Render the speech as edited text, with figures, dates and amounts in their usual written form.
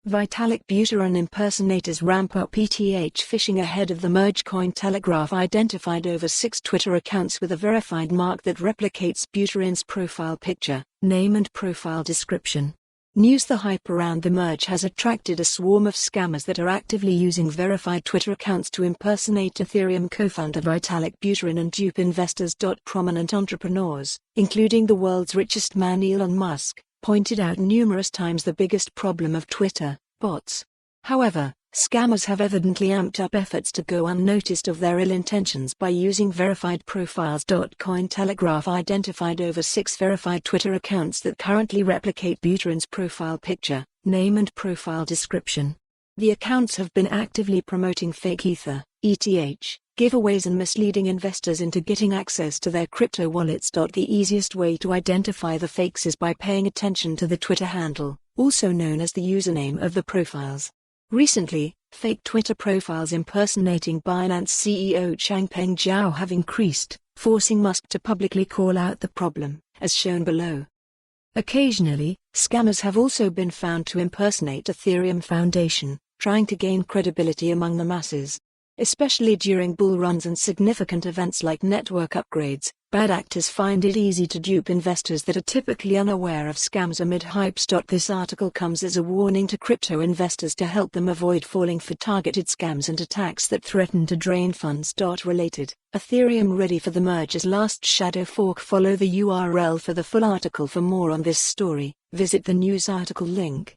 Vitalik Buterin impersonators ramp up ETH phishing ahead of the merge. Cointelegraph identified over 6 Twitter accounts with a verified mark that replicates Buterin's profile picture, name and profile description. News: the hype around the merge has attracted a swarm of scammers that are actively using verified Twitter accounts to impersonate Ethereum co-founder Vitalik Buterin and dupe investors. Prominent entrepreneurs, including the world's richest man Elon Musk, pointed out numerous times the biggest problem of Twitter, bots. However, scammers have evidently amped up efforts to go unnoticed of their ill intentions by using verified profiles. Cointelegraph identified over 6 verified Twitter accounts that currently replicate Buterin's profile picture, name and profile description. The accounts have been actively promoting fake Ether, ETH, giveaways and misleading investors into getting access to their crypto wallets. The easiest way to identify the fakes is by paying attention to the Twitter handle, also known as the username of the profiles. Recently, fake Twitter profiles impersonating Binance CEO Changpeng Zhao have increased, forcing Musk to publicly call out the problem, as shown below. Occasionally, scammers have also been found to impersonate Ethereum Foundation, trying to gain credibility among the masses. Especially during bull runs and significant events like network upgrades, bad actors find it easy to dupe investors that are typically unaware of scams amid hypes. This article comes as a warning to crypto investors to help them avoid falling for targeted scams and attacks that threaten to drain funds. Related, Ethereum ready for the merger's last shadow fork. Follow the URL for the full article. For more on this story, visit the news article link.